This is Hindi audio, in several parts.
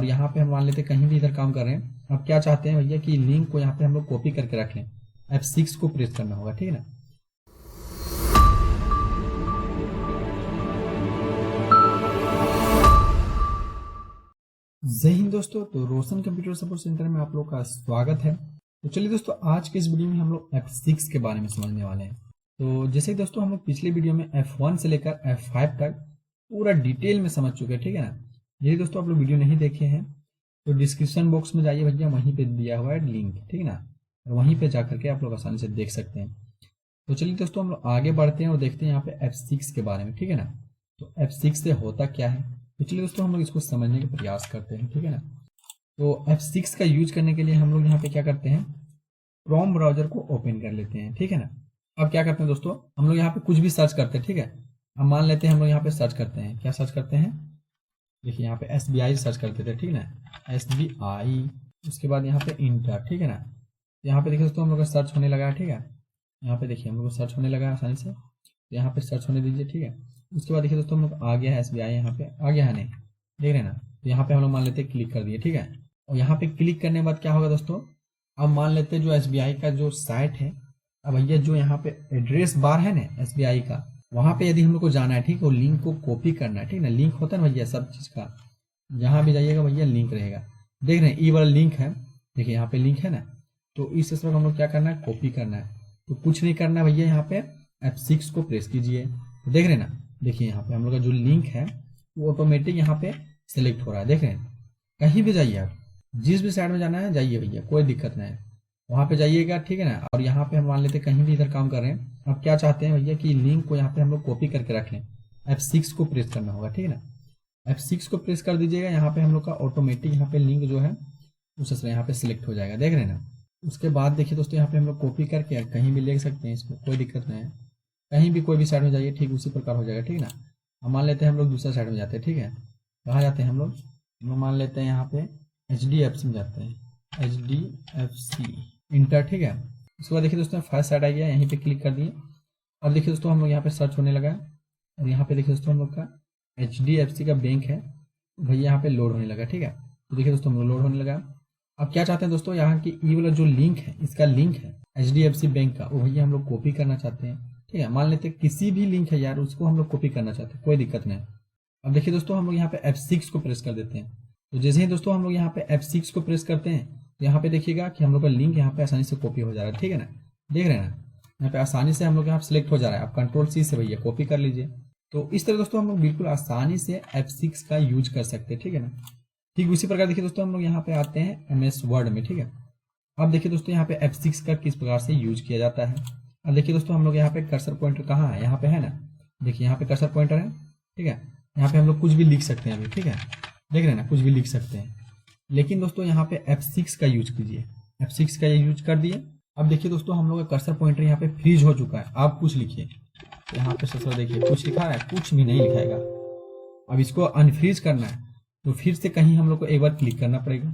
और यहाँ पे हम मान लेते कहीं भी इधर काम कर रहे हैं। अब क्या चाहते हैं भैया कि लिंक को यहाँ पे हम लोग कॉपी करके रख लें। F6 को प्रेस करना होगा, ठीक है ना। जय हिंद दोस्तों, तो रोशन कंप्यूटर सपोर्ट सेंटर में आप लोग का स्वागत है। तो चलिए दोस्तों, आज के इस वीडियो में हम लोग F6 के बारे में समझने वाले हैं। तो जैसे दोस्तों हम लोग पिछले वीडियो में F1 से लेकर F5 तक पूरा डिटेल में समझ चुके हैं, ठीक है ना। यदि दोस्तों आप लोग वीडियो नहीं देखे हैं तो डिस्क्रिप्शन बॉक्स में जाइए भैया, वहीं पे दिया हुआ है लिंक, ठीक है ना, और वहीं पे जाकर के आप लोग आसानी से देख सकते हैं। तो चलिए दोस्तों हम लोग आगे बढ़ते हैं और देखते हैं यहाँ पे F6 के बारे में, ठीक है ना। तो F6 से होता क्या है, तो चलिए दोस्तों हम लोग इसको समझने का प्रयास करते हैं, ठीक है ना। तो F6 का यूज करने के लिए हम लोग यहाँ पे क्या करते हैं, क्रोम ब्राउजर को ओपन कर लेते हैं, ठीक है ना। अब क्या करते हैं दोस्तों, हम लोग यहाँ पे कुछ भी सर्च करते हैं, ठीक है। अब मान लेते हैं हम लोग यहाँ पे सर्च करते हैं, क्या सर्च करते हैं, देखिए यहाँ पे SBI सर्च करते थे, ठीक है ना, SBI। उसके बाद यहाँ पे इंटर, ठीक है ना। यहाँ पे देखिए दोस्तों हम लोग का सर्च होने लगा है, ठीक है। यहाँ पे देखिए हम लोग सर्च होने लगा है आसानी से, तो यहाँ पे सर्च होने दीजिए, ठीक है। उसके बाद देखिए दोस्तों हम लोग आ गया है SBI, यहाँ पे आ गया है, नहीं देख रहे हैं ना। तो यहाँ पे हम लोग मान लेते हैं क्लिक कर दिए, ठीक है। और यहाँ पे क्लिक करने के बाद क्या होगा दोस्तों, अब मान लेते हैं जो SBI का जो साइट है, अब भैया जो यहाँ पे एड्रेस बार है ना SBI का, वहाँ पे यदि हम लोग को जाना है, ठीक है, वो लिंक को कॉपी करना है, ठीक है ना। लिंक होता है ना भैया सब चीज का, जहाँ भी जाइएगा भैया लिंक रहेगा, देख रहे हैं ई वाला लिंक है, देखिए यहाँ पे लिंक है ना। तो इस तरह हम लोग क्या करना है, कॉपी करना है। तो कुछ नहीं करना भैया, यहाँ पे F6 को प्रेस कीजिए, तो देख रहे हैं ना, देखिए यहाँ पे हम लोग का जो लिंक है वो ऑटोमेटिक यहाँ पे सिलेक्ट हो रहा है, देख रहे हैं। कहीं भी जाइए आप, जिस भी साइड में जाना है जाइए भैया, कोई दिक्कत नहीं है, वहाँ पे जाइएगा, ठीक है ना। और यहाँ पे हम मान लेते कहीं भी इधर काम कर रहे हैं। अब क्या चाहते हैं भैया कि लिंक को यहाँ पे हम लोग कॉपी करके रख लें। F6 को प्रेस करना होगा, ठीक है ना। F6 को प्रेस कर दीजिएगा, यहाँ पे हम लोग का ऑटोमेटिक यहाँ पे लिंक जो है उस तरह यहाँ पे सिलेक्ट हो जाएगा, देख रहे हैं ना। उसके बाद देखिए दोस्तों यहाँ पे हम लोग कॉपी करके कहीं भी ले सकते हैं इसको, कोई दिक्कत नहीं है। कहीं भी कोई भी साइड में जाइए, ठीक उसी प्रकार हो जाएगा, ठीक है ना। अब मान लेते हैं हम लोग दूसरा साइड में जाते हैं, ठीक है। कहाँ जाते हैं हम लोग मान लेते हैं यहाँ पे HDFC में जाते हैं, HDFC इंटर, ठीक है। उसके बाद देखिए दोस्तों फर्स्ट साइड आ गया, यहीं पे क्लिक कर दिए। अब देखिए दोस्तों हम लोग यहाँ पे सर्च होने लगा, और यहाँ पे देखिए दोस्तों हम लोग का HDFC का बैंक है भैया, यहाँ पे लोड होने लगा, ठीक है। तो देखिए दोस्तों हम लोग लोड होने लगा। अब क्या चाहते हैं दोस्तों, यहाँ की ई वाला जो लिंक है, इसका लिंक है HDFC बैंक का, वो भैया हम लोग कॉपी करना चाहते हैं, ठीक है। मान लेते हैं किसी भी लिंक है यार, उसको हम लोग कॉपी करना चाहते हैं, कोई दिक्कत नहीं। अब देखिए दोस्तों हम लोग यहाँ पे F6 को प्रेस कर देते हैं। तो जैसे ही दोस्तों हम लोग यहाँ पे F6 को प्रेस करते हैं, तो यहाँ पे देखिएगा कि हम लोग का लिंक यहाँ पे आसानी से कॉपी हो जा रहा है, ठीक है ना, देख रहे हैं ना। यहाँ पे आसानी से हम लोग यहाँ पे सिलेक्ट हो जा रहा है। आप Ctrl+C से भैया कॉपी कर लीजिए। तो इस तरह दोस्तों हम लोग बिल्कुल आसानी से F6 का यूज कर सकते हैं, ठीक है ना। ठीक उसी प्रकार देखिए दोस्तों हम लोग यहाँ पे आते हैं MS वर्ड में, ठीक है। अब देखिए दोस्तों यहाँ पे F6 का किस प्रकार से यूज किया जाता है। अब देखिए दोस्तों हम लोग यहाँ पे कर्सर पॉइंटर कहाँ है, यहाँ पे है ना, देखिए यहाँ पे कर्सर पॉइंटर है, ठीक है। यहाँ पे हम लोग कुछ भी लिख सकते हैं अभी, ठीक है, देख रहे हैं ना, कुछ भी लिख सकते हैं। लेकिन दोस्तों यहाँ पे F6 का यूज कीजिए, F6 का ये यूज कर दिए। अब देखिए दोस्तों हम लोग का कर्सर पॉइंटर यहाँ पे फ्रीज हो चुका है। आप कुछ लिखिए, तो यहाँ पे सर देखिए कुछ लिखा है, कुछ भी नहीं लिखाएगा। अब इसको अनफ्रीज करना है, तो फिर से कहीं हम लोग को एक बार क्लिक करना पड़ेगा,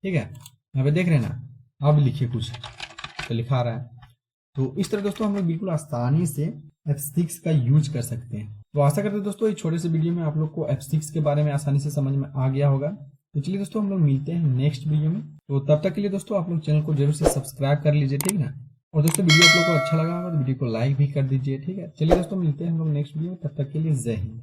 ठीक है। यहाँ पे देख रहे हैं ना, अब लिखिए कुछ, तो लिखा रहा है। तो इस तरह दोस्तों हम लोग बिल्कुल आसानी से F6 का यूज कर सकते हैं। तो आशा करते हैं दोस्तों इस छोटे से वीडियो में आप लोग को F6 के बारे में आसानी से समझ में आ गया होगा। तो चलिए दोस्तों हम लोग मिलते हैं नेक्स्ट वीडियो में। तो तब तक के लिए दोस्तों आप लोग चैनल को जरूर से सब्सक्राइब कर लीजिए, ठीक है ना। और दोस्तों वीडियो आप लोग को अच्छा लगा होगा तो वीडियो को लाइक भी कर दीजिए, ठीक है। चलिए दोस्तों मिलते हैं हम लोग नेक्स्ट वीडियो में, तब तक के लिए जय हिंद।